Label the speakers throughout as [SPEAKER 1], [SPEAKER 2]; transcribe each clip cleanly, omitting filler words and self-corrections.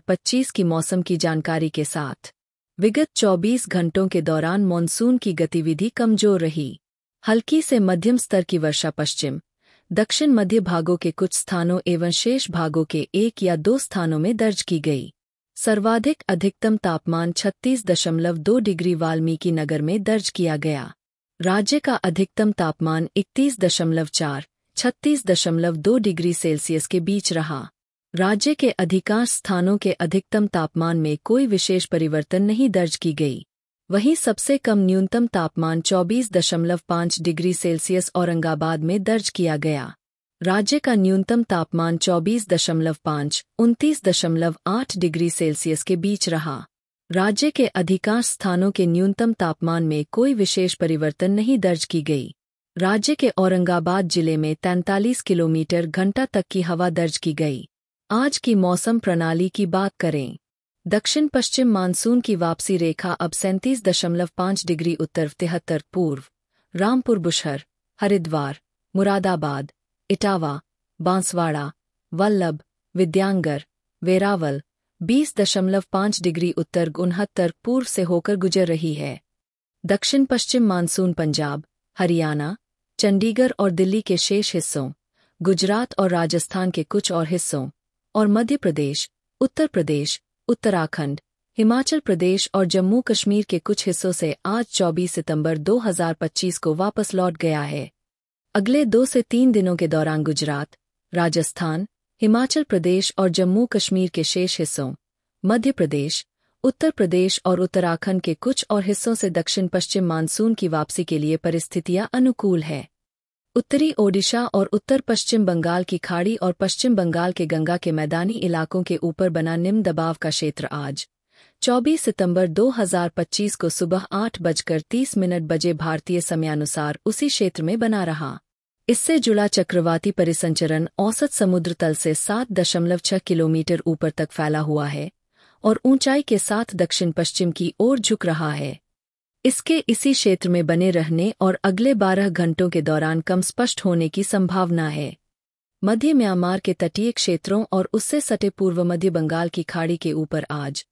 [SPEAKER 1] 2025 की मौसम की जानकारी के साथ। विगत 24 घंटों के दौरान मॉनसून की गतिविधि कमजोर रही। हल्की से मध्यम स्तर की वर्षा पश्चिम, दक्षिण मध्य भागों के कुछ स्थानों एवं शेष भागों के 1 या 2 स्थानों में दर्ज की गई। सर्वाधिक अधिकतम तापमान 36.2 डिग्री वाल्मीकि नगर में दर्ज किया गया। राज्य का अधिकतम तापमान 31.4, 36.2 डिग्री सेल्सियस के बीच रहा। राज्य के अधिकांश स्थानों के अधिकतम तापमान में कोई विशेष परिवर्तन नहीं दर्ज की गई। वहीं सबसे कम न्यूनतम तापमान 24.5 डिग्री सेल्सियस औरंगाबाद में दर्ज किया गया। राज्य का न्यूनतम तापमान 24.5, 29.8 डिग्री सेल्सियस के बीच रहा। राज्य के अधिकांश स्थानों के न्यूनतम तापमान में कोई विशेष परिवर्तन नहीं दर्ज की गई। राज्य के औरंगाबाद जिले में 43 किलोमीटर घंटा तक की हवा दर्ज की गई। आज की मौसम प्रणाली की बात करें। दक्षिण पश्चिम मानसून की वापसी रेखा अब 37.5 डिग्री उत्तर 73 पूर्व, रामपुर बुशहर, हरिद्वार, मुरादाबाद, इटावा, बांसवाड़ा, वल्लभ, विद्यांगर, वेरावल 20.5 डिग्री उत्तर 69 पूर्व से होकर गुजर रही है। दक्षिण पश्चिम मानसून पंजाब, हरियाणा, चंडीगढ़ और दिल्ली के शेष हिस्सों, गुजरात और राजस्थान के कुछ और हिस्सों और मध्य प्रदेश, उत्तर प्रदेश, उत्तराखंड, हिमाचल प्रदेश और जम्मू कश्मीर के कुछ हिस्सों से आज 24 सितंबर 2025 को वापस लौट गया है। अगले 2 से 3 दिनों के दौरान गुजरात, राजस्थान, हिमाचल प्रदेश और जम्मू कश्मीर के शेष हिस्सों, मध्य प्रदेश, उत्तर प्रदेश और उत्तराखंड के कुछ और हिस्सों से दक्षिण पश्चिम मानसून की वापसी के लिए परिस्थितियां अनुकूल है। उत्तरी ओडिशा और उत्तर पश्चिम बंगाल की खाड़ी और पश्चिम बंगाल के गंगा के मैदानी इलाकों के ऊपर बना निम्न दबाव का क्षेत्र आज 24 सितंबर 2025 को सुबह 8:30 बजे भारतीय समयानुसार उसी क्षेत्र में बना रहा। इससे जुड़ा चक्रवाती परिसंचरण औसत समुद्र तल से 7.6 किलोमीटर ऊपर तक फैला हुआ है और ऊंचाई के साथ दक्षिण पश्चिम की ओर झुक रहा है। इसके इसी क्षेत्र में बने रहने और अगले 12 घंटों के दौरान कम स्पष्ट होने की संभावना है। मध्य म्यांमार के तटीय क्षेत्रों और उससे सटे पूर्व मध्य बंगाल की खाड़ी के ऊपर आज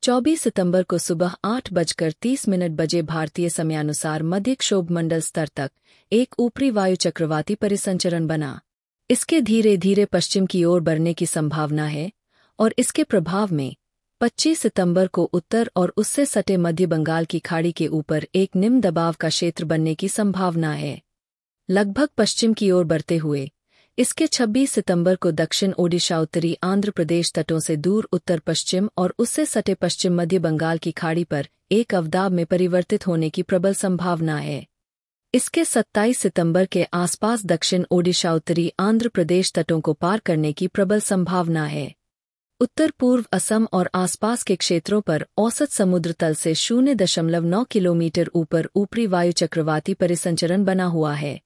[SPEAKER 1] 24 सितंबर को सुबह 8:30 बजे भारतीय समयानुसार मध्य क्षोभमंडल स्तर तक एक ऊपरी वायु चक्रवाती परिसंचरण बना। इसके धीरे धीरे पश्चिम की ओर बढ़ने की संभावना है और इसके प्रभाव में 25 सितंबर को उत्तर और उससे सटे मध्य बंगाल की खाड़ी के ऊपर एक निम्न दबाव का क्षेत्र बनने की संभावना है। लगभग पश्चिम की ओर बढ़ते हुए इसके 26 सितंबर को दक्षिण ओडिशा उत्तरी आंध्र प्रदेश तटों से दूर उत्तर पश्चिम और उससे सटे पश्चिम मध्य बंगाल की खाड़ी पर एक अवदाब में परिवर्तित होने की प्रबल संभावना है। इसके 27 सितंबर के आसपास दक्षिण ओडिशा उत्तरी आंध्र प्रदेश तटों को पार करने की प्रबल संभावना है। उत्तर पूर्व असम और आसपास के क्षेत्रों पर औसत समुद्र तल से 0.9 किलोमीटर ऊपर ऊपरी वायु चक्रवाती परिसंचरण बना हुआ है।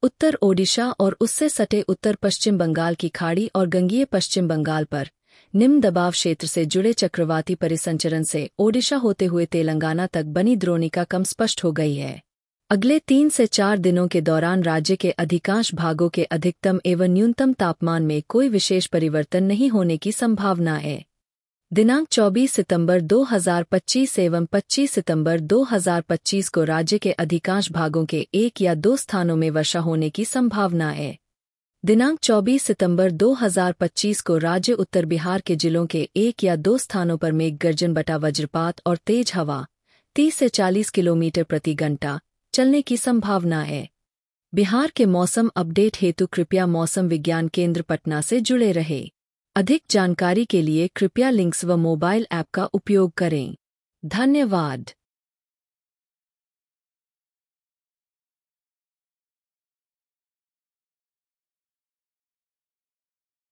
[SPEAKER 1] उत्तर ओडिशा और उससे सटे उत्तर पश्चिम बंगाल की खाड़ी और गंगीय पश्चिम बंगाल पर निम्न दबाव क्षेत्र से जुड़े चक्रवाती परिसंचरण से ओडिशा होते हुए तेलंगाना तक बनी द्रोणिका कम स्पष्ट हो गई है। अगले 3 से 4 दिनों के दौरान राज्य के अधिकांश भागों के अधिकतम एवं न्यूनतम तापमान में कोई विशेष परिवर्तन नहीं होने की संभावना है। दिनांक 24 सितंबर 2025 एवं 25 सितंबर 2025 को राज्य के अधिकांश भागों के 1 या 2 स्थानों में वर्षा होने की संभावना है। दिनांक 24 सितंबर 2025 को राज्य उत्तर बिहार के जिलों के 1 या 2 स्थानों पर मेघ गर्जन बटा वज्रपात और तेज हवा 30 से 40 किलोमीटर प्रति घंटा चलने की संभावना है। बिहार के मौसम अपडेट हेतु कृपया मौसम विज्ञान केंद्र पटना से जुड़े रहे। अधिक जानकारी के लिए कृपया लिंक्स व मोबाइल ऐप का उपयोग करें। धन्यवाद।